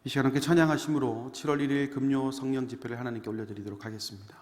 이 시간 함께 찬양하심으로 7월 1일 금요 성령 집회를 하나님께 올려드리도록 하겠습니다.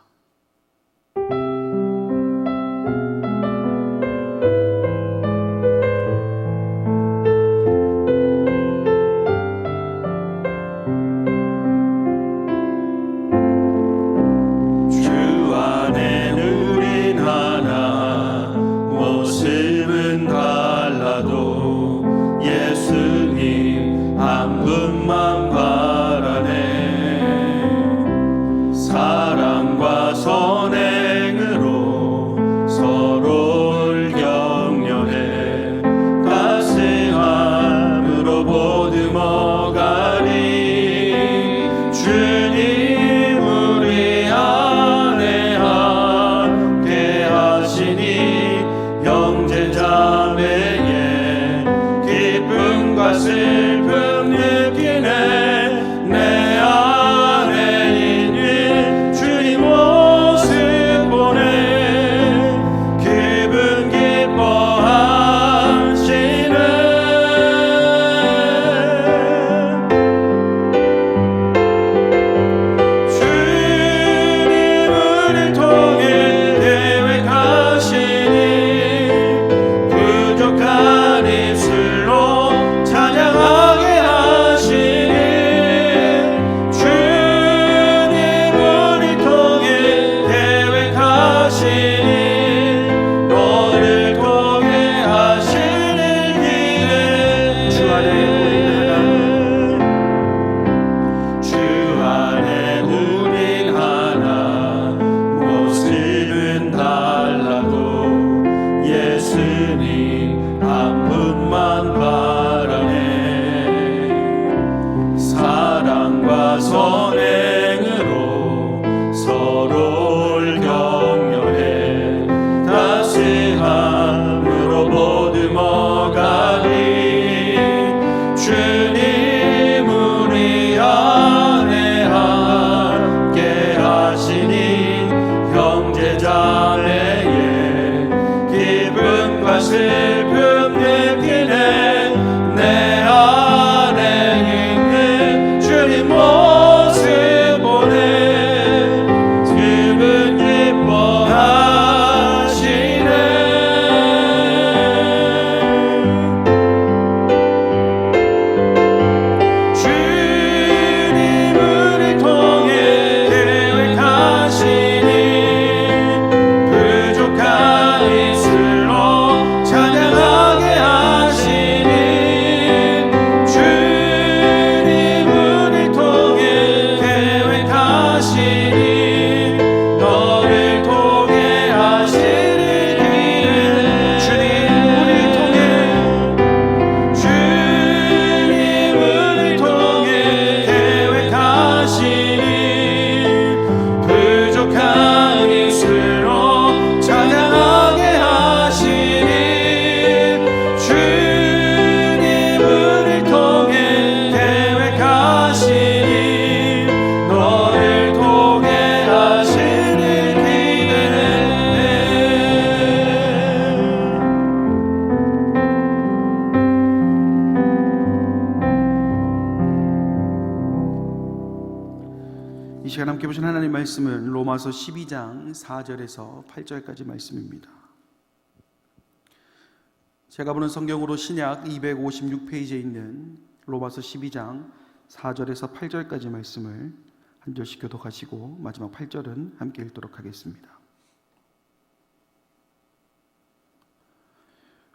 이 시간 함께 보신 하나님 말씀은 로마서 12장 4절에서 8절까지 말씀입니다. 제가 보는 성경으로 신약 256페이지에 있는 로마서 12장 4절에서 8절까지 말씀을 한 절씩 교독하시고 마지막 8절은 함께 읽도록 하겠습니다.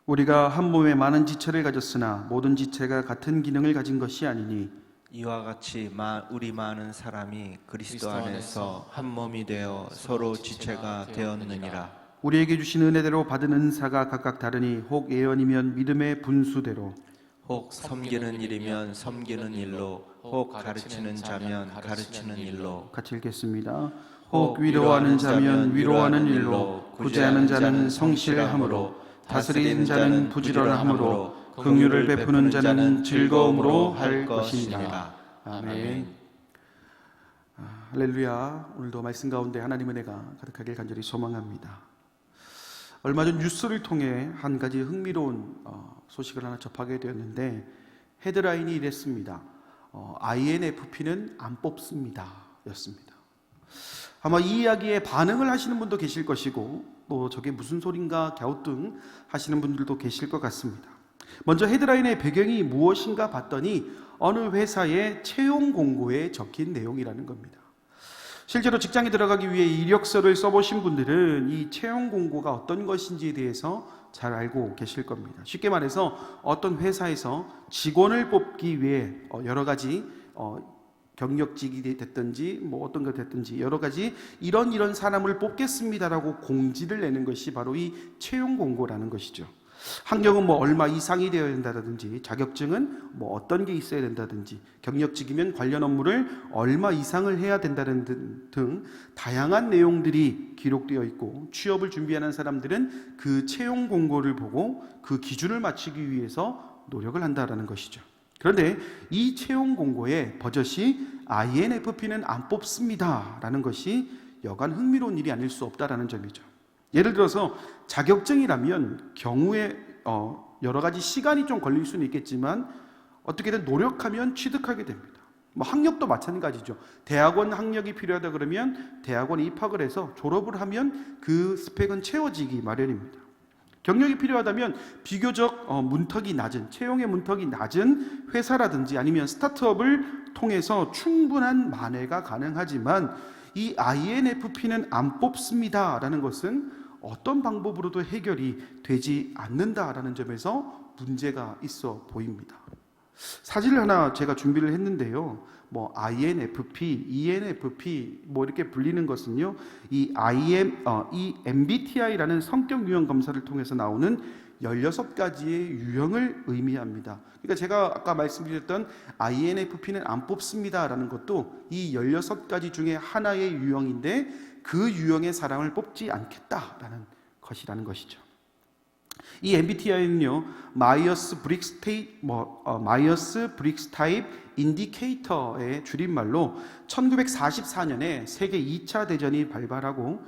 우리가 한 몸에 많은 지체를 가졌으나 모든 지체가 같은 기능을 가진 것이 아니니 이와 같이 우리 많은 사람이 그리스도 안에서 한 몸이 되어 서로 지체가 되었느니라. 우리에게 주신 은혜대로 받은 은사가 각각 다르니 혹 예언이면 믿음의 분수대로, 혹 섬기는 일이면 섬기는 일로, 혹 가르치는 자면 가르치는 일로. 같이 읽겠습니다. 혹 위로하는 자면 위로하는 일로, 구제하는 자는 성실함으로, 다스리는 자는 부지런함으로, 긍휼을 베푸는 자는 즐거움으로 할 것이니라. 아멘. 할렐루야. 오늘도 말씀 가운데 하나님 은혜가 가득하길 간절히 소망합니다. 얼마 전 뉴스를 통해 한 가지 흥미로운 소식을 하나 접하게 되었는데 헤드라인이 이랬습니다. INFP는 안 뽑습니다 였습니다. 아마 이 이야기에 반응을 하시는 분도 계실 것이고 또 저게 무슨 소린가 갸우뚱 하시는 분들도 계실 것 같습니다. 먼저 헤드라인의 배경이 무엇인가 봤더니 어느 회사의 채용 공고에 적힌 내용이라는 겁니다. 실제로 직장에 들어가기 위해 이력서를 써보신 분들은 이 채용 공고가 어떤 것인지에 대해서 잘 알고 계실 겁니다. 쉽게 말해서 어떤 회사에서 직원을 뽑기 위해 여러 가지 경력직이 됐든지 뭐 어떤 것 됐든지 여러 가지 이런 사람을 뽑겠습니다라고 공지를 내는 것이 바로 이 채용 공고라는 것이죠. 학력은 뭐 얼마 이상이 되어야 된다든지, 자격증은 뭐 어떤 게 있어야 된다든지, 경력직이면 관련 업무를 얼마 이상을 해야 된다는 등 다양한 내용들이 기록되어 있고, 취업을 준비하는 사람들은 그 채용 공고를 보고 그 기준을 맞추기 위해서 노력을 한다라는 것이죠. 그런데 이 채용 공고에 버젓이 INFP는 안 뽑습니다 라는 것이 여간 흥미로운 일이 아닐 수 없다라는 점이죠. 예를 들어서 자격증이라면 경우에 여러 가지 시간이 좀 걸릴 수는 있겠지만 어떻게든 노력하면 취득하게 됩니다. 뭐 학력도 마찬가지죠. 대학원 학력이 필요하다 그러면 대학원에 입학을 해서 졸업을 하면 그 스펙은 채워지기 마련입니다. 경력이 필요하다면 비교적 문턱이 낮은, 채용의 문턱이 낮은 회사라든지 아니면 스타트업을 통해서 충분한 만회가 가능하지만 이 INFP는 안 뽑습니다 라는 것은 어떤 방법으로도 해결이 되지 않는다라는 점에서 문제가 있어 보입니다. 사진을 하나 제가 준비를 했는데요. 뭐 INFP, ENFP 뭐 이렇게 불리는 것은요, 이 MBTI라는 성격 유형 검사를 통해서 나오는 16가지의 유형을 의미합니다. 그러니까 제가 아까 말씀드렸던 INFP는 안 뽑습니다라는 것도 이 16가지 중에 하나의 유형인데 그 유형의 사람을 뽑지 않겠다라는 것이라는 것이죠. 이 MBTI는요, 마이어스 브릭스 타입 인디케이터의 줄임말로 1944년에 세계 2차 대전이 발발하고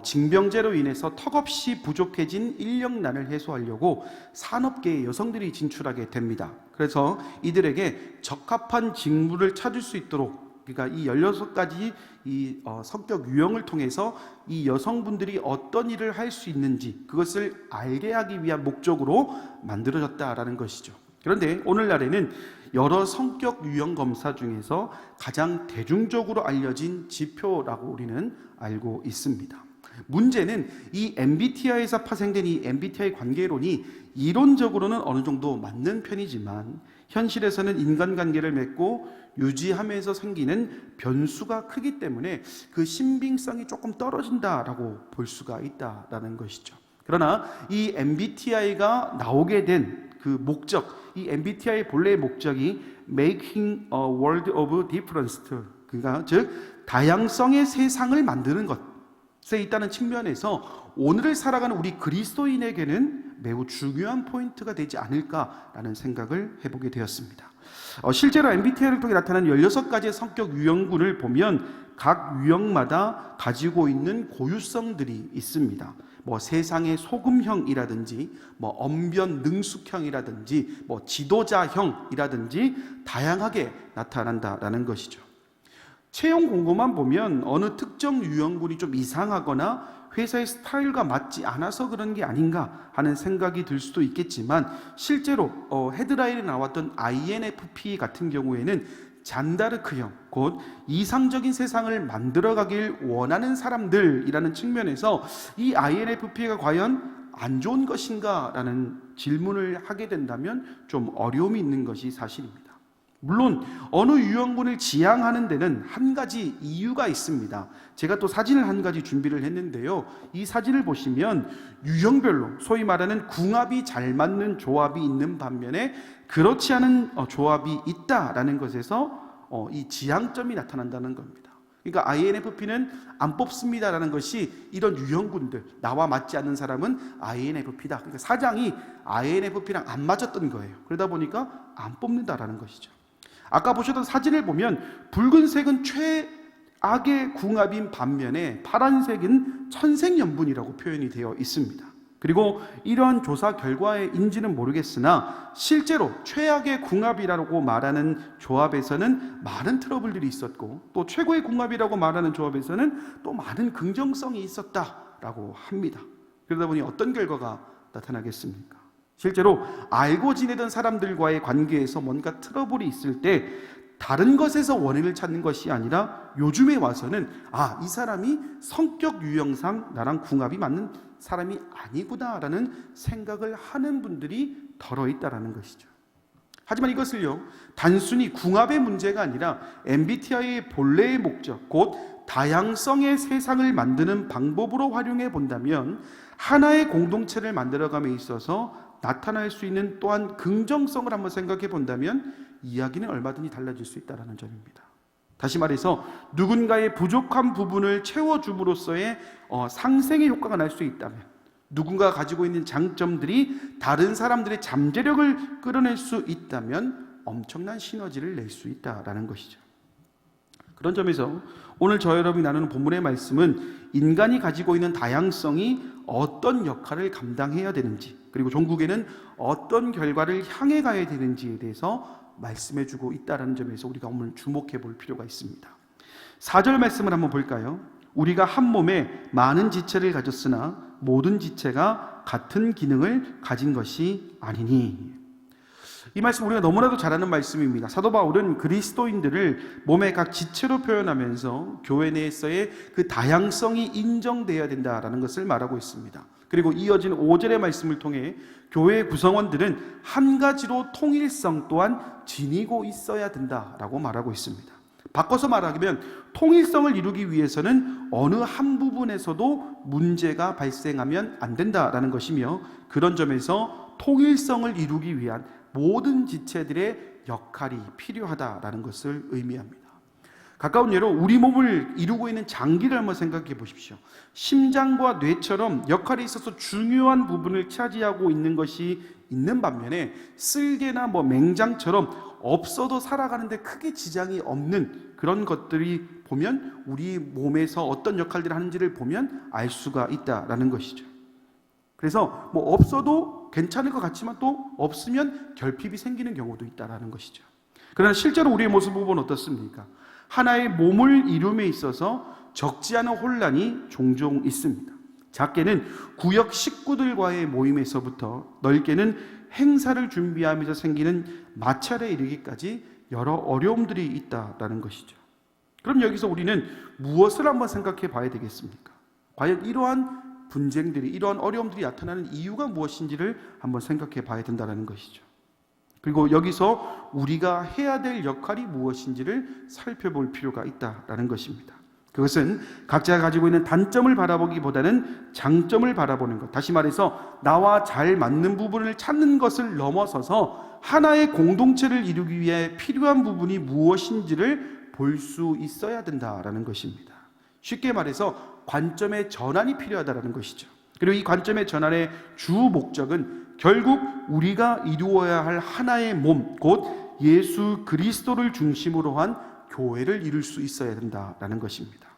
징병제로 인해서 턱없이 부족해진 인력난을 해소하려고 산업계의 여성들이 진출하게 됩니다. 그래서 이들에게 적합한 직무를 찾을 수 있도록, 그러니까 이 16가지 이 성격 유형을 통해서 이 여성분들이 어떤 일을 할 수 있는지 그것을 알게 하기 위한 목적으로 만들어졌다라는 것이죠. 그런데 오늘날에는 여러 성격 유형 검사 중에서 가장 대중적으로 알려진 지표라고 우리는 알고 있습니다. 문제는 이 MBTI에서 파생된 이 MBTI 관계론이 이론적으로는 어느 정도 맞는 편이지만 현실에서는 인간관계를 맺고 유지하면서 생기는 변수가 크기 때문에 그 신빙성이 조금 떨어진다라고 볼 수가 있다라는 것이죠. 그러나 이 MBTI가 나오게 된 그 목적, 이 MBTI의 본래의 목적이 Making a World of Difference, 그러니까 즉 다양성의 세상을 만드는 것에 있다는 측면에서 오늘을 살아가는 우리 그리스도인에게는 매우 중요한 포인트가 되지 않을까라는 생각을 해보게 되었습니다. 실제로 MBTI를 통해 나타나는 16가지의 성격 유형군을 보면 각 유형마다 가지고 있는 고유성들이 있습니다. 뭐 세상의 소금형이라든지 뭐 언변 능숙형이라든지 뭐 지도자형이라든지 다양하게 나타난다라는 것이죠. 채용 공고만 보면 어느 특정 유형군이 좀 이상하거나 회사의 스타일과 맞지 않아서 그런 게 아닌가 하는 생각이 들 수도 있겠지만 실제로 헤드라인에 나왔던 INFP 같은 경우에는 잔다르크형, 곧 이상적인 세상을 만들어가길 원하는 사람들이라는 측면에서 이 INFP가 과연 안 좋은 것인가 라는 질문을 하게 된다면 좀 어려움이 있는 것이 사실입니다. 물론 어느 유형군을 지향하는 데는 한 가지 이유가 있습니다. 제가 또 사진을 한 가지 준비를 했는데요, 이 사진을 보시면 유형별로 소위 말하는 궁합이 잘 맞는 조합이 있는 반면에 그렇지 않은 조합이 있다라는 것에서 이 지향점이 나타난다는 겁니다. 그러니까 INFP는 안 뽑습니다라는 것이 이런 유형군들, 나와 맞지 않는 사람은 INFP다. 그러니까 사장이 INFP랑 안 맞았던 거예요. 그러다 보니까 안 뽑는다라는 것이죠. 아까 보셨던 사진을 보면 붉은색은 최악의 궁합인 반면에 파란색은 천생연분이라고 표현이 되어 있습니다. 그리고 이러한 조사 결과인지는 모르겠으나 실제로 최악의 궁합이라고 말하는 조합에서는 많은 트러블들이 있었고, 또 최고의 궁합이라고 말하는 조합에서는 또 많은 긍정성이 있었다라고 합니다. 그러다 보니 어떤 결과가 나타나겠습니까? 실제로 알고 지내던 사람들과의 관계에서 뭔가 트러블이 있을 때 다른 것에서 원인을 찾는 것이 아니라 요즘에 와서는 이 사람이 성격 유형상 나랑 궁합이 맞는 사람이 아니구나라는 생각을 하는 분들이 덜어 있다라는 것이죠. 하지만 이것을요, 단순히 궁합의 문제가 아니라 MBTI의 본래의 목적, 곧 다양성의 세상을 만드는 방법으로 활용해 본다면 하나의 공동체를 만들어감에 있어서 나타날 수 있는 또한 긍정성을 한번 생각해 본다면 이야기는 얼마든지 달라질 수 있다는 점입니다. 다시 말해서 누군가의 부족한 부분을 채워줌으로써의 상생의 효과가 날 수 있다면, 누군가가 가지고 있는 장점들이 다른 사람들의 잠재력을 끌어낼 수 있다면 엄청난 시너지를 낼 수 있다는 것이죠. 그런 점에서 오늘 저 여러분이 나누는 본문의 말씀은 인간이 가지고 있는 다양성이 어떤 역할을 감당해야 되는지, 그리고 종국에는 어떤 결과를 향해 가야 되는지에 대해서 말씀해주고 있다는 점에서 우리가 오늘 주목해 볼 필요가 있습니다. 4절 말씀을 한번 볼까요? 우리가 한 몸에 많은 지체를 가졌으나 모든 지체가 같은 기능을 가진 것이 아니니. 이 말씀 우리가 너무나도 잘 아는 말씀입니다. 사도 바울은 그리스도인들을 몸의 각 지체로 표현하면서 교회 내에서의 그 다양성이 인정되어야 된다라는 것을 말하고 있습니다. 그리고 이어진 5절의 말씀을 통해 교회의 구성원들은 한 가지로 통일성 또한 지니고 있어야 된다라고 말하고 있습니다. 바꿔서 말하면 통일성을 이루기 위해서는 어느 한 부분에서도 문제가 발생하면 안 된다라는 것이며, 그런 점에서 통일성을 이루기 위한 모든 지체들의 역할이 필요하다라는 것을 의미합니다. 가까운 예로 우리 몸을 이루고 있는 장기를 한번 생각해 보십시오. 심장과 뇌처럼 역할이 있어서 중요한 부분을 차지하고 있는 것이 있는 반면에 쓸개나 맹장처럼 없어도 살아가는데 크게 지장이 없는 그런 것들이 보면 우리 몸에서 어떤 역할들을 하는지를 보면 알 수가 있다라는 것이죠. 그래서 없어도 괜찮을 것 같지만 또 없으면 결핍이 생기는 경우도 있다라는 것이죠. 그러나 실제로 우리의 모습을 보면 어떻습니까? 하나의 몸을 이룸에 있어서 적지 않은 혼란이 종종 있습니다. 작게는 구역 식구들과의 모임에서부터 넓게는 행사를 준비하면서 생기는 마찰에 이르기까지 여러 어려움들이 있다라는 것이죠. 그럼 여기서 우리는 무엇을 한번 생각해 봐야 되겠습니까? 과연 이러한 분쟁들이, 이러한 어려움들이 나타나는 이유가 무엇인지를 한번 생각해 봐야 된다는 것이죠. 그리고 여기서 우리가 해야 될 역할이 무엇인지를 살펴볼 필요가 있다라는 것입니다. 그것은 각자가 가지고 있는 단점을 바라보기보다는 장점을 바라보는 것, 다시 말해서 나와 잘 맞는 부분을 찾는 것을 넘어서서 하나의 공동체를 이루기 위해 필요한 부분이 무엇인지를 볼 수 있어야 된다라는 것입니다. 쉽게 말해서 관점의 전환이 필요하다는 것이죠. 그리고 이 관점의 전환의 주 목적은 결국 우리가 이루어야 할 하나의 몸, 곧 예수 그리스도를 중심으로 한 교회를 이룰 수 있어야 된다라는 것입니다.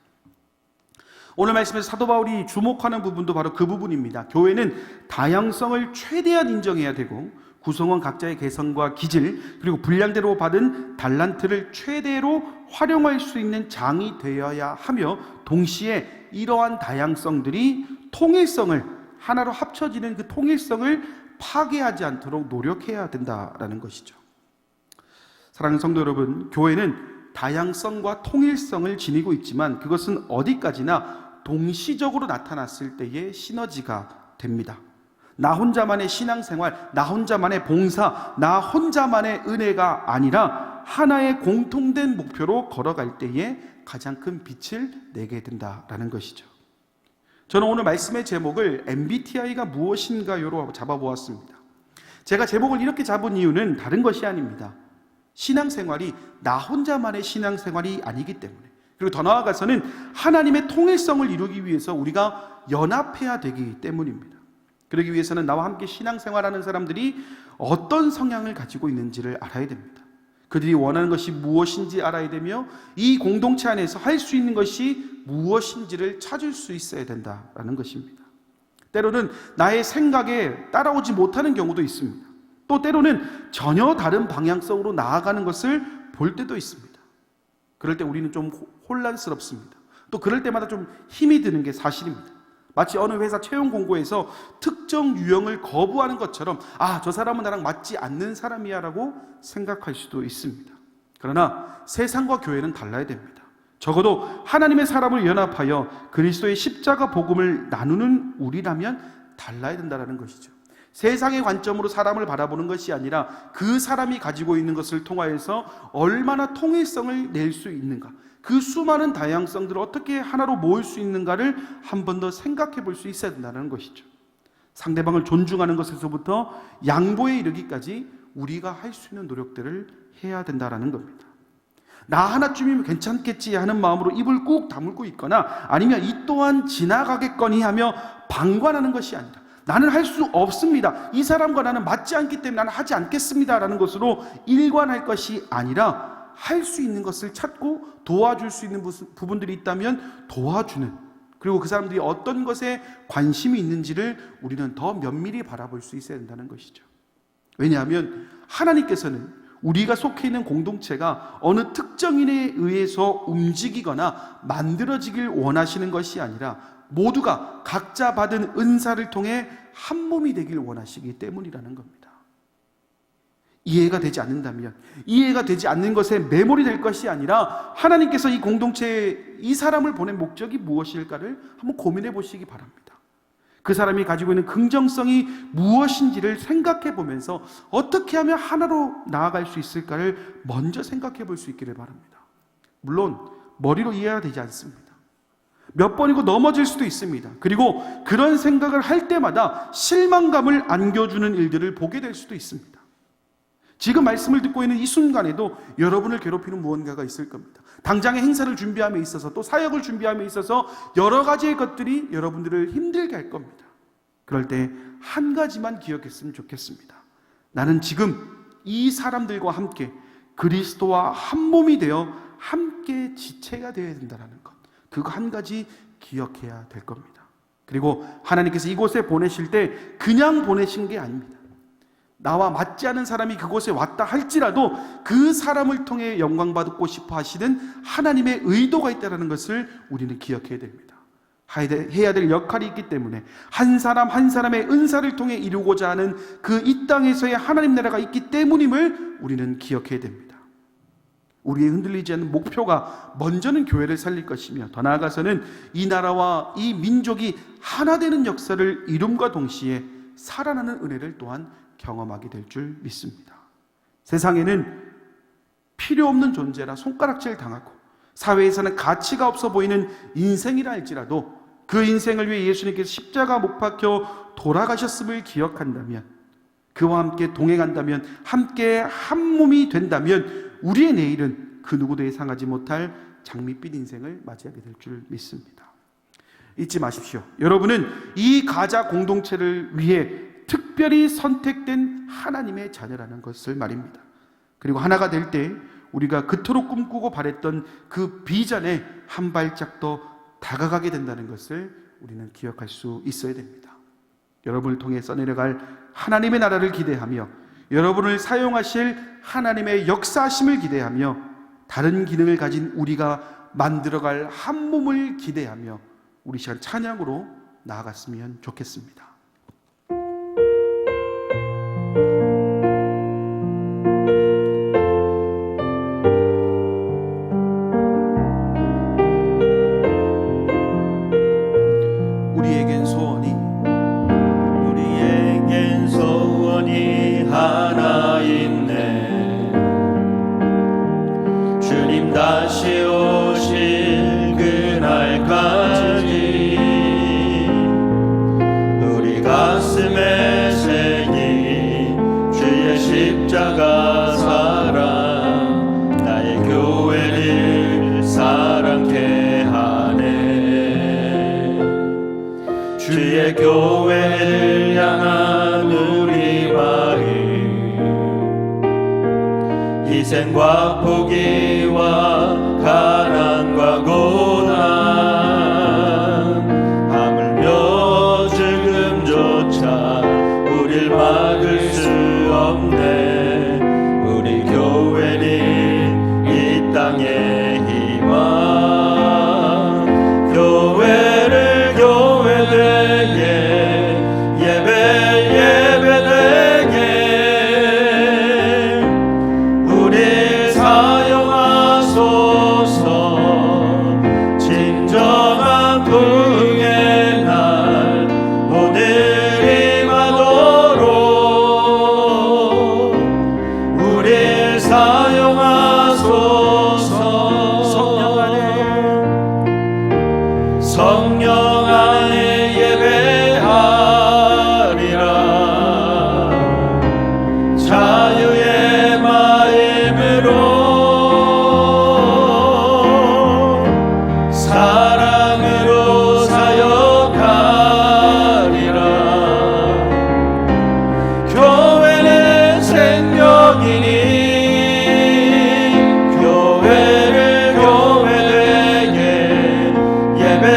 오늘 말씀에서 사도 바울이 주목하는 부분도 바로 그 부분입니다. 교회는 다양성을 최대한 인정해야 되고 구성원 각자의 개성과 기질, 그리고 분량대로 받은 달란트를 최대로 활용할 수 있는 장이 되어야 하며, 동시에 이러한 다양성들이 통일성을, 하나로 합쳐지는 그 통일성을 파괴하지 않도록 노력해야 된다라는 것이죠. 사랑하는 성도 여러분, 교회는 다양성과 통일성을 지니고 있지만 그것은 어디까지나 동시적으로 나타났을 때의 시너지가 됩니다. 나 혼자만의 신앙생활, 나 혼자만의 봉사, 나 혼자만의 은혜가 아니라 하나의 공통된 목표로 걸어갈 때에 가장 큰 빛을 내게 된다라는 것이죠. 저는 오늘 말씀의 제목을 MBTI가 무엇인가요로 잡아보았습니다. 제가 제목을 이렇게 잡은 이유는 다른 것이 아닙니다. 신앙생활이 나 혼자만의 신앙생활이 아니기 때문에, 그리고 더 나아가서는 하나님의 통일성을 이루기 위해서 우리가 연합해야 되기 때문입니다. 그러기 위해서는 나와 함께 신앙생활하는 사람들이 어떤 성향을 가지고 있는지를 알아야 됩니다. 그들이 원하는 것이 무엇인지 알아야 되며 이 공동체 안에서 할 수 있는 것이 무엇인지를 찾을 수 있어야 된다라는 것입니다. 때로는 나의 생각에 따라오지 못하는 경우도 있습니다. 또 때로는 전혀 다른 방향성으로 나아가는 것을 볼 때도 있습니다. 그럴 때 우리는 좀 혼란스럽습니다. 또 그럴 때마다 좀 힘이 드는 게 사실입니다. 마치 어느 회사 채용 공고에서 특정 유형을 거부하는 것처럼 저 사람은 나랑 맞지 않는 사람이야 라고 생각할 수도 있습니다. 그러나 세상과 교회는 달라야 됩니다. 적어도 하나님의 사람을 연합하여 그리스도의 십자가 복음을 나누는 우리라면 달라야 된다는 것이죠. 세상의 관점으로 사람을 바라보는 것이 아니라 그 사람이 가지고 있는 것을 통하여서 얼마나 통일성을 낼 수 있는가, 그 수많은 다양성들을 어떻게 하나로 모을 수 있는가를 한 번 더 생각해 볼 수 있어야 된다는 것이죠. 상대방을 존중하는 것에서부터 양보에 이르기까지 우리가 할 수 있는 노력들을 해야 된다는 겁니다. 나 하나쯤이면 괜찮겠지 하는 마음으로 입을 꾹 다물고 있거나 아니면 이 또한 지나가겠거니 하며 방관하는 것이 아니라 나는 할 수 없습니다, 이 사람과 나는 맞지 않기 때문에 나는 하지 않겠습니다 라는 것으로 일관할 것이 아니라 할 수 있는 것을 찾고 도와줄 수 있는 부분들이 있다면 도와주는, 그리고 그 사람들이 어떤 것에 관심이 있는지를 우리는 더 면밀히 바라볼 수 있어야 된다는 것이죠. 왜냐하면 하나님께서는 우리가 속해 있는 공동체가 어느 특정인에 의해서 움직이거나 만들어지길 원하시는 것이 아니라 모두가 각자 받은 은사를 통해 한 몸이 되길 원하시기 때문이라는 겁니다. 이해가 되지 않는다면, 이해가 되지 않는 것에 매몰이 될 것이 아니라 하나님께서 이 공동체에 이 사람을 보낸 목적이 무엇일까를 한번 고민해 보시기 바랍니다. 그 사람이 가지고 있는 긍정성이 무엇인지를 생각해 보면서 어떻게 하면 하나로 나아갈 수 있을까를 먼저 생각해 볼 수 있기를 바랍니다. 물론 머리로 이해가 되지 않습니다. 몇 번이고 넘어질 수도 있습니다. 그리고 그런 생각을 할 때마다 실망감을 안겨주는 일들을 보게 될 수도 있습니다. 지금 말씀을 듣고 있는 이 순간에도 여러분을 괴롭히는 무언가가 있을 겁니다. 당장의 행사를 준비함에 있어서 또 사역을 준비함에 있어서 여러 가지의 것들이 여러분들을 힘들게 할 겁니다. 그럴 때 한 가지만 기억했으면 좋겠습니다. 나는 지금 이 사람들과 함께 그리스도와 한 몸이 되어 함께 지체가 되어야 된다는 것, 그거 한 가지 기억해야 될 겁니다. 그리고 하나님께서 이곳에 보내실 때 그냥 보내신 게 아닙니다. 나와 맞지 않은 사람이 그곳에 왔다 할지라도 그 사람을 통해 영광받고 싶어 하시는 하나님의 의도가 있다는 것을 우리는 기억해야 됩니다. 해야 될 역할이 있기 때문에 한 사람 한 사람의 은사를 통해 이루고자 하는 그 이 땅에서의 하나님 나라가 있기 때문임을 우리는 기억해야 됩니다. 우리의 흔들리지 않는 목표가 먼저는 교회를 살릴 것이며 더 나아가서는 이 나라와 이 민족이 하나 되는 역사를 이룸과 동시에 살아나는 은혜를 또한 경험하게 될 줄 믿습니다. 세상에는 필요 없는 존재라 손가락질 당하고 사회에서는 가치가 없어 보이는 인생이라 할지라도 그 인생을 위해 예수님께서 십자가 못 박혀 돌아가셨음을 기억한다면, 그와 함께 동행한다면, 함께 한 몸이 된다면 우리의 내일은 그 누구도 예상하지 못할 장밋빛 인생을 맞이하게 될 줄 믿습니다. 잊지 마십시오. 여러분은 이 가자 공동체를 위해 특별히 선택된 하나님의 자녀라는 것을 말입니다. 그리고 하나가 될 때 우리가 그토록 꿈꾸고 바랬던 그 비전에 한 발짝 더 다가가게 된다는 것을 우리는 기억할 수 있어야 됩니다. 여러분을 통해 써내려갈 하나님의 나라를 기대하며 여러분을 사용하실 하나님의 역사하심을 기대하며 다른 기능을 가진 우리가 만들어갈 한 몸을 기대하며 우리 시간 찬양으로 나아갔으면 좋겠습니다. 우리에겐 소원이 하나 있네. 주님 다시 오실 그날까지 우리 가슴에 새긴 주의 십자가 사랑 나의 교회를 사랑케 하네. 주의 교회를 향한 우리 마음, 희생과 포기와 가난과 고난, 하물며 죽음 우리를 사용하소서. 성령 안에 예배하리라. 자유의 마음으로 사랑으로 사역하리라. 교회는 생명이니 교회를 교회되게 예배되게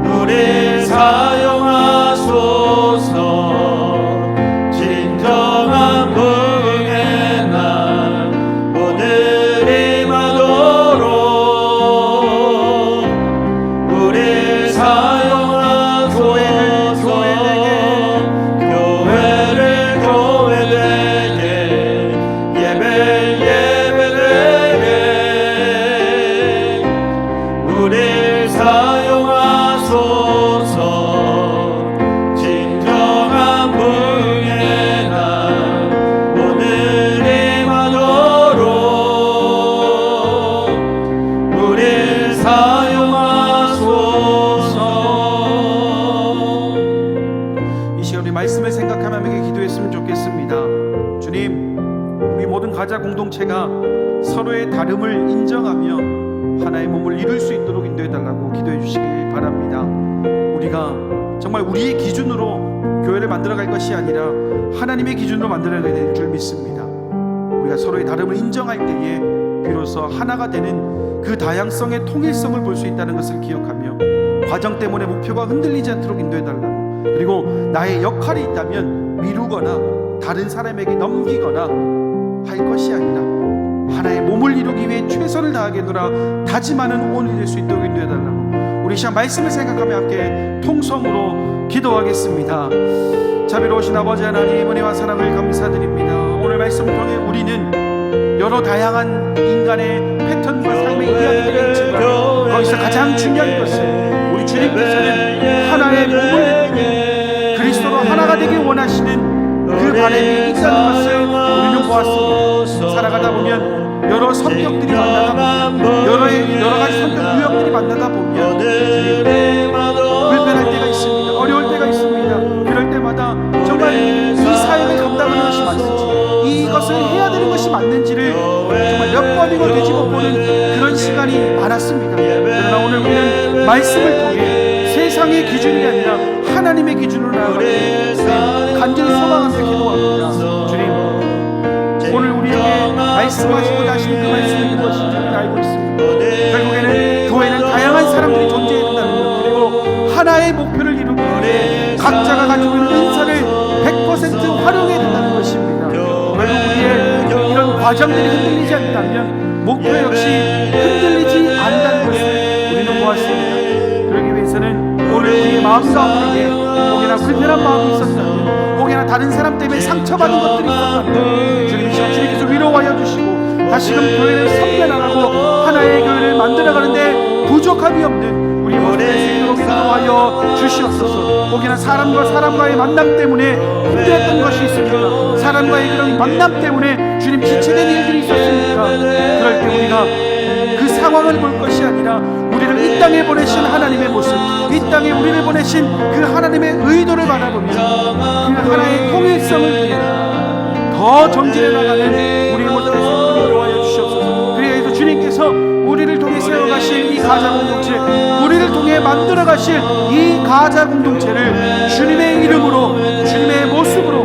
우리 사용하소서. 진정한 부흥의 날 오늘이 마도록 우리 사용하소서. 교회를 교회되게 예배되게 우리 사용하소서. 진정한 부흥의 날 오늘이 마도록 우리 사용하소서. 이 시간 우리 말씀을 생각하며 함께 기도했으면 좋겠습니다. 주님, 우리 모든 가자 공동체가 서로의 다름을 인정하며 하나의 몸을 이룰 수 있도록 인도해 달라고 기도해 주시기 바랍니다. 우리가 정말 우리의 기준으로 교회를 만들어 갈 것이 아니라 하나님의 기준으로 만들어야 될 줄 믿습니다. 우리가 서로의 다름을 인정할 때에 비로소 하나가 되는 그 다양성의 통일성을 볼 수 있다는 것을 기억하며 과정 때문에 목표가 흔들리지 않도록 인도해 달라고, 그리고 나의 역할이 있다면 미루거나 다른 사람에게 넘기거나 할 것이 아니라 하나의 몸을 이루기 위해 최선을 다하겠노라 다짐하는 오늘이 될 수 있도록 인도해 달라고, 우리 시간 말씀을 생각하며 함께 통성으로 기도하겠습니다. 자비로우신 아버지 하나님, 은혜와 사랑을 감사드립니다. 오늘 말씀을 통해 우리는 여러 다양한 인간의 패턴과 삶의 이야기들이 있지만 거기서 가장 중요한 것은 우리 주님께서는 하나의 몸을 그리스도로 하나가 되길 원하시는 그 바람이 있다는 것을 우리는 보았습니다. 살아가다 보면 여러 성격들이 만나다 보면 여러 가지 성격 유형들이 만나다 보면 불편할 때가 있습니다. 어려울 때가 있습니다. 그럴 때마다 정말 이 사역을 감당하는 것이 맞는지, 이것을 해야 되는 것이 맞는지를 정말 몇 번이고 되짚어 보는 그런 시간이 많았습니다. 그러나 오늘 우리는 말씀을 통해 세상의 기준이 아니라 하나님의 기준으로 나아가는 간절히 소망하며 기도합니다. 주님, 오늘 우리에게 말씀하시고자 하시는 그 말씀이 무엇인지 우리는 알고 있습니다. 결국에는 교회는 다양한 사람들이 존재해야 된다는 것, 그리고 하나의 목표를 이루기 위해 각자가 가지고 있는 은사를 100% 활용해야 된다는 것입니다. 결국 우리의 이런 과정들이 흔들리지 않다면 목표 역시 흔들리지 않는다는 것을 우리는 보았습니다. 그러기 위해서는 오늘 우리의 마음 가운데 혹여나 불편한 마음이 있었다면, 혹여나 다른 사람 때문에 상처받은 것들이 있었다면 주님께서 위로하여 주시고 다시금 교회를 선별하고 하나의 교회를 만들어가는데 부족함이 없는 우리 모두 될 수 있도록 인도하여 주시옵소서. 혹여나 사람과의 만남 때문에 힘들었던 것이 있습니까? 사람과의 그런 만남 때문에 주님 지체된 일들이 있었습니까? 그럴 때 우리가 그 상황을 볼 것이 아니라 우리를 이 땅에 보내신 하나님의 모습, 이 땅에 우리를 보내신 그 하나님의 의도를 바라보며 그 하나의 통일성을 위해 더 정진해 나가는 우리의 모습을 인도하여 주시옵소서. 그래서 주님께서 우리를 통해 세워가실 이 가자 공동체, 우리를 통해 만들어가실 이 가자 공동체를 주님의 이름으로, 주님의 모습으로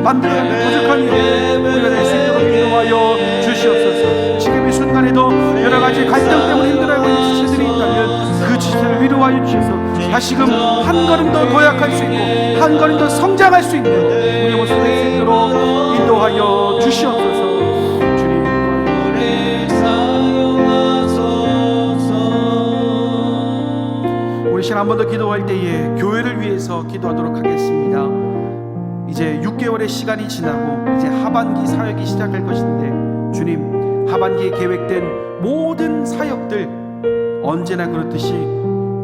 만들어가는 부족함이 우리가 될 수 있도록 인도하여 주시옵소서. 지금 이 순간에도 여러 가지 갈등 때문에 힘들어하고 있는 지체들이 있다면 그 지체를 위로하여 주셔서 다시금 한 걸음 더 도약할 수 있고 한 걸음 더 성장할 수 있는 우리의 모습을 될 수 있도록 인도하여 주시옵소서. 주님, 우리 시간 한 번 더 기도할 때에 교회를 위해서 기도하도록 하겠습니다. 이제 6개월의 시간이 지나고 이제 하반기 사역이 시작할 것인데, 주님, 하반기에 계획된 모든 사역들 언제나 그렇듯이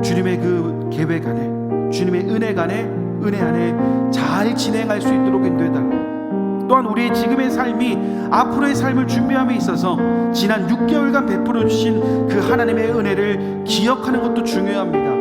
주님의 그 계획 안에, 주님의 은혜 안에 은혜 안에 잘 진행할 수 있도록 인도해달라고. 또한 우리의 지금의 삶이 앞으로의 삶을 준비함에 있어서 지난 6개월간 베풀어 주신 그 하나님의 은혜를 기억하는 것도 중요합니다.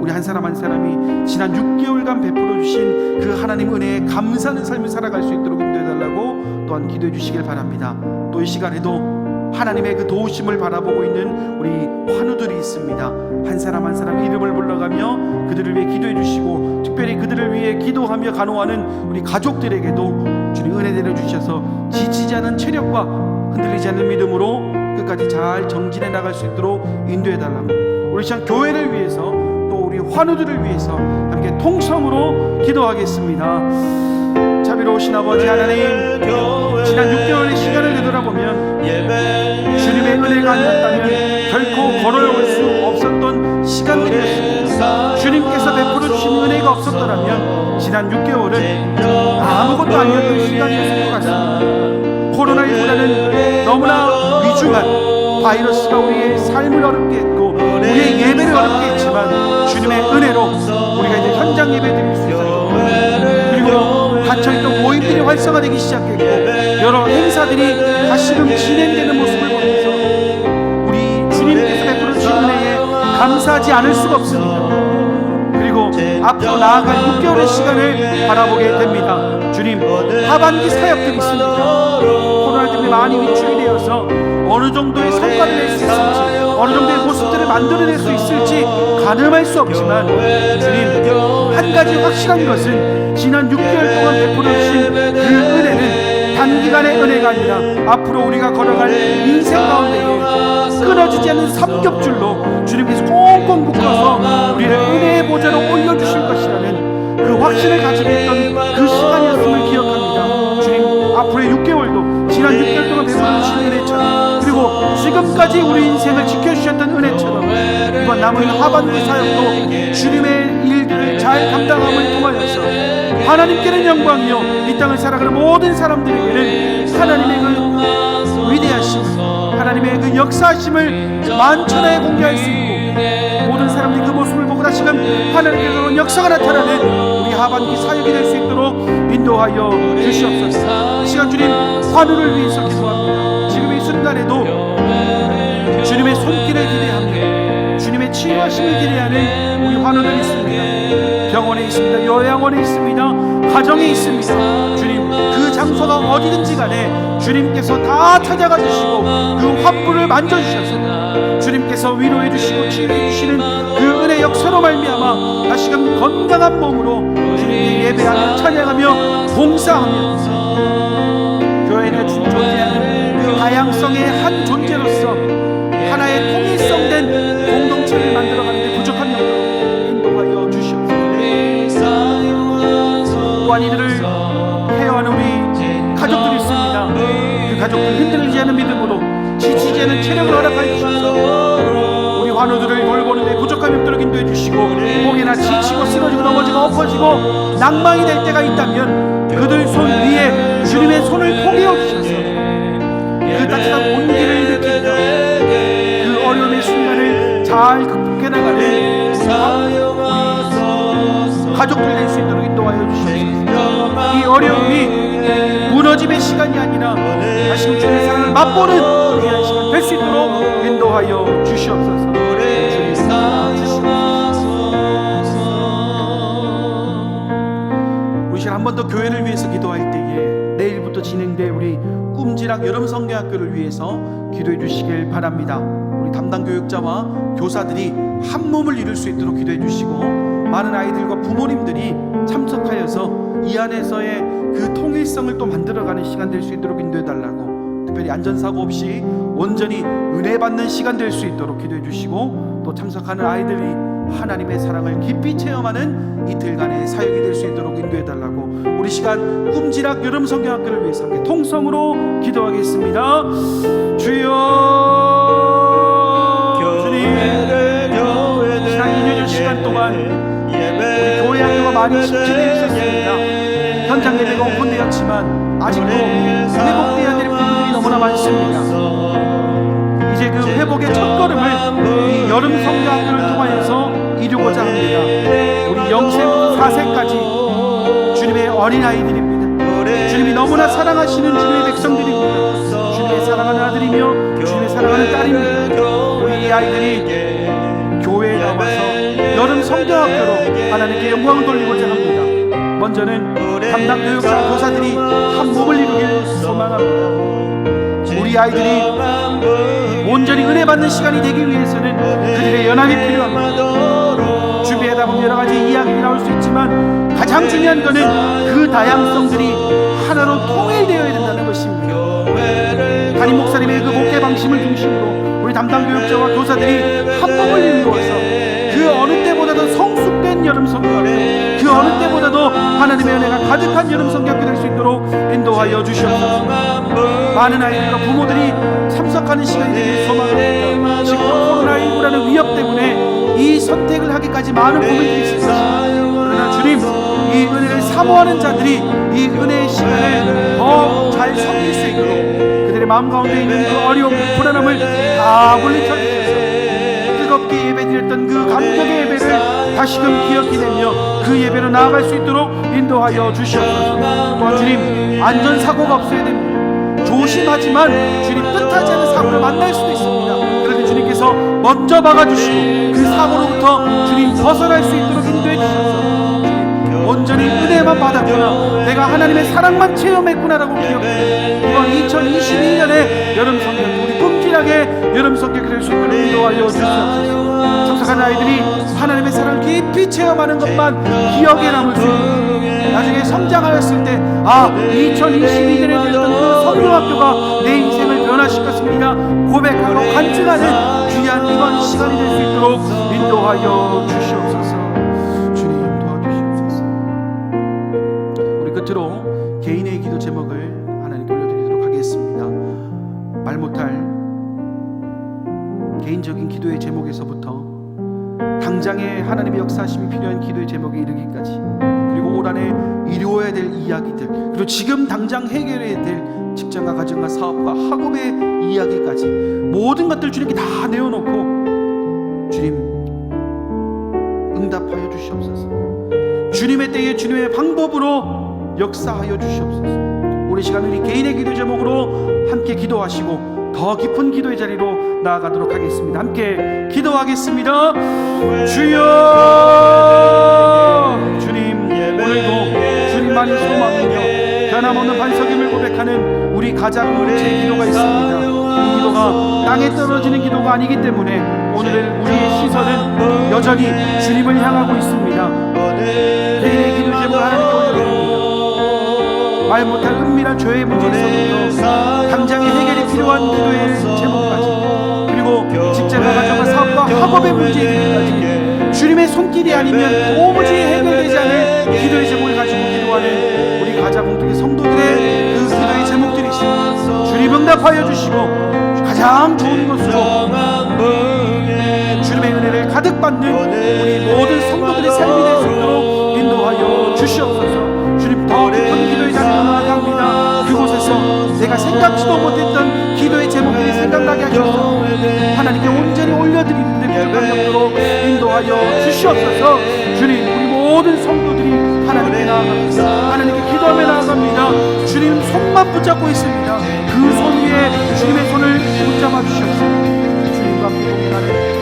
우리 한 사람 한 사람이 지난 6개월간 베풀어 주신 그 하나님 은혜에 감사하는 삶을 살아갈 수 있도록 인도해달라고 또한 기도해 주시길 바랍니다. 또 이 시간에도 하나님의 그 도우심을 바라보고 있는 우리 환우들이 있습니다. 한 사람 한 사람 이름을 불러가며 그들을 위해 기도해 주시고, 특별히 그들을 위해 기도하며 간호하는 우리 가족들에게도 주님 은혜 내려주셔서 지치지 않은 체력과 흔들리지 않는 믿음으로 끝까지 잘 정진해 나갈 수 있도록 인도해 달라고. 우리 시간 교회를 위해서 또 우리 환우들을 위해서 함께 통성으로 기도하겠습니다. 자비로우신 아버지 하나님, 지난 6개월의 시간을 되돌아보면 주님의 은혜가 아니었다면 결코 걸어올 수 없었던 시간들이었습니다. 주님께서 베풀어 주신 은혜가 없었더라면 지난 6개월은 아무것도 아니었던 시간이었을 것 같습니다. 코로나19라는 너무나 위중한 바이러스가 우리의 삶을 어렵게 했고 우리의 예배를 어렵게 했지만 주님의 은혜로 우리가 이제 현장 예배 드릴 수 있었고, 그리고 닫혀있던 모임들이 활성화되기 시작했고 여러 행사들이 다시금 진행되는 모습을 보면서 우리 주님께서 베풀어 주신 은혜에 감사하지 않을 수가 없습니다. 그리고 앞으로 나아갈 6개월의 시간을 바라보게 됩니다. 주님, 하반기 사역들이 있습니다. 코로나 때문에 많이 위축이 되어서 어느 정도의 성과를 낼 수 있을지, 어느 정도의 모습들을 만들어낼 수 있을지 가늠할 수 없지만 주님, 한 가지 확실한 것은 지난 6개월 동안 베풀어 주신 그 은혜는 단기간의 은혜가 아니라 앞으로 우리가 걸어갈 인생 가운데에 끊어지지 않는 삼겹줄로 주님께서 꽁꽁 묶어서 우리를 은혜의 보좌로 올려주실 것이라는 그 확신을 가지고 있던 그 시간이었음을 기억합니다. 주님, 앞으로의 6개월도 지난 6개월 동안 베풀어 주신 은혜처럼, 그리고 지금까지 우리 인생을 지켜주셨던 은혜처럼 이번 남은 하반기 사역도 주님의 일들을 잘 감당함을 통하여서 하나님께는 영광이요 이 땅을 살아가는 모든 사람들에게는 하나님의 그 위대하심, 하나님의 그 역사하심을 만천하에 공개할 수 있고, 모든 사람들이 그 모습을 보고 다시금 하나님께서 역사가 나타나는 우리 하반기 사역이 될 수 있도록 인도하여 주시옵소서. 이 시간 주님 환우를 위해서 기도합니다. 지금 이 순간에도 주님의 손길을 기대하며 주님의 치유하심을 기대하는 우리 환우들이 있습니다. 병원에 있습니다. 요양원에 있습니다. 가정에 있습니다. 주님, 그 장소가 어디든지 간에 주님께서 다 찾아가 주시고 그 환부를 만져주셔서 주님께서 위로해 주시고 치유해 주시는 그 은혜 역사로 말미암아 다시금 건강한 몸으로 주님께 예배하며 찬양하며 봉사하며 교회는 존재하는 다양성의 한 존재로서 하나의 통일성된 공동체를 만들어가는 데 부족한 영역으로 인도하여 주시옵소서. 또한 이들을 케어하는 우리 가족들이 있습니다. 그 가족들 흔들리지 않은 믿음으로 지치지 않은 체력을 허락하여 주셔서 우리 환우들을 돌보는 데 부족함이 없도록 인도해 주시고, 혹여나 지치고 쓰러지고 넘어지고 엎어지고 낭망이 될 때가 있다면 그들 손 위에 주님의 손을 포개어 주셔서 그 따뜻한 온기를 느끼며 그 어려움의 순간을 잘 극복해 나가는 가족들 될 수 있도록 인도하여 주시옵소서. 이 어려움이 무너짐의 시간이 아니라 다시 주님의 사랑을 맛보는 귀한 시간 될 수 있도록 인도하여 주시옵소서. 우리 시간 한 번 더 교회를 위해서 기도할 때에 내일부터 진행될 우리 꿈지락 여름 성경학교를 위해서 기도해 주시길 바랍니다. 우리 담당 교육자와 교사들이 한 몸을 이룰 수 있도록 기도해 주시고, 많은 아이들과 부모님들이 참석하여서 이 안에서의 그 통일성을 또 만들어가는 시간 될 수 있도록 인도해 달라고, 특별히 안전사고 없이 온전히 은혜 받는 시간 될 수 있도록 기도해 주시고, 또 참석하는 아이들이 하나님의 사랑을 깊이 체험하는 이틀간의 사역이 될 수 있도록 인도해 달라고, 우리 시간 꿈지락 여름 성경학교를 위해서 함께 통성으로 기도하겠습니다. 주여, 주님, 지난 2년 시간 동안 우리 교회 학교가 많이 침체되어 있었습니다. 현장 예배가 오픈되었지만 아직도 회복되어야 될 부분들이 너무나 많습니다. 이제 그 회복의 첫걸음을 이 여름 성경학교를 통하여서 이루고자 합니다. 우리 영생 4세까지 주님의 어린아이들입니다. 주님이 너무나 사랑하시는 주님의 백성들입니다. 주님의 사랑하는 아들이며 주님의 사랑하는 딸입니다. 우리 이 아이들이 교회에 나와서 여름 성경학교로 하나님께 영광을 돌리고자 합니다. 먼저는 담당 교육자 교사들이 한 몸을 이루길 소망합니다. 우리 아이들이 온전히 은혜 받는 시간이 되기 위해서는 그들의 연합이 필요합니다. 주변에다 보면 여러 가지 이야기가 나올 수 있지만 가장 중요한 것은 그 다양성들이 하나로 통일되어야 된다는 것입니다. 담임 목사님의 그 목회 방침을 중심으로 우리 담당 교육자와 교사들이 한 몸을 이루어서 그 어느 때보다도 성숙된 여름 성경학교, 그 어느 때보다도 하나님의 은혜가 가득한 여름 성경학교 될 수 있도록 인도하여 주시옵소서. 많은 아이들과 부모들이 참석하는 시간이 되길 소망합니다. 지금 코로나19라는 위협 때문에 이 선택을 하기까지 많은 고민들이 있을 것입니다. 그러나 주님, 이 은혜를 사모하는 자들이 이 은혜의 시간을 더 잘 섬길 수 있도록 그들의 마음 가운데 있는 그 어려움, 그 불안함을 다 물리쳐 주셔서 뜨겁게 예배드렸던 그 감격의 예배를 다시금 기억해내며 그 예배로 나아갈 수 있도록 인도하여 주시옵소서. 또한 주님, 안전사고가 없어야 됩니다. 조심하지만 주님, 뜻하지 않은 사고를 만날 수도 있습니다. 그런데 주님께서 먼저 막아주시고 그 사고로부터 주님 벗어날 수 있도록 인도해 주셔서 온전히 은혜만 받았구나, 내가 하나님의 사랑만 체험했구나라고 기억해 이번 2022년에 여름 성경, 우리 끔찍하게 여름 성경 될 수 있도록 인도하여 주시옵소서. 참석하는 아이들이 하나님의 사랑을 깊이 체험하는 것만 기억에 남을 수 있고 나중에 성장하였을 때 2022년에 되었던 그 성경학교가 내 인생을 변화시켰습니다 고백하고 간증하는 귀한 이번 시간이 될 수 있도록 인도하여 주시옵소서. 주님 도와주시옵소서. 우리 끝으로 개인의 기도 제목을 하나님께 올려드리도록 하겠습니다. 말 못할 개인적인 기도의 제목에서부터 당장의 하나님의 역사하심이 필요한 기도의 제목에 이르기까지, 그리고 올 한해 이루어야 될 이야기들, 그리고 지금 당장 해결해야 될 직장과 가정과 사업과 학업의 이야기까지 모든 것들 주님께 다 내어놓고 주님 응답하여 주시옵소서. 주님의 때에 주님의 방법으로 역사하여 주시옵소서. 우리 시간은 이 개인의 기도 제목으로 함께 기도하시고 더 깊은 기도의 자리로 나아가도록 하겠습니다. 함께 기도하겠습니다. 주여, 주님, 오늘도 주님만이 소망이며 변함없는 반석임을 고백하는 우리 가장 문제의 기도가 있습니다. 이 기도가 땅에 떨어지는 기도가 아니기 때문에 오늘 우리의 시선은 여전히 주님을 향하고 있습니다. 개인의 기도 제목을 하나님께 올려드립니다. 말 못할 은밀한 죄의 문제에서부터 당장의 해결이 필요한 기도의 제목까지, 그리고 직장과 가정과 사업과 학업의 문제까지 주님의 손길이 아니면 도무지 해결되지 않을 기도의 제목을 가지고 기도하는 우리 가자 공동의 성도들의 그 기도의 제목들이 있습니다. 주님 응답하여 주시고 가장 좋은 것으로 주님의 은혜를 가득 받는 우리 모든 성도들의 삶이 될 수 있도록 인도하여 주시옵소서. 주님, 더 깊은 기도의 자리로 나아갑니다. 그곳에서 내가 생각지도 못했던 기도의 제목들이 생각나게 하셔서 하나님께 온전히 올려드리는 데 부족한 정도로 인도하여 주시옵소서. 주님, 우리 모든 성도들이 하나님께 나아갑니다. 하나님께 기도하며 나아갑니다. 주님 손만 붙잡고 있습니다. 그 손 위에 주님의 손을 붙잡아 주시옵소서. 주님과 함께 동행하는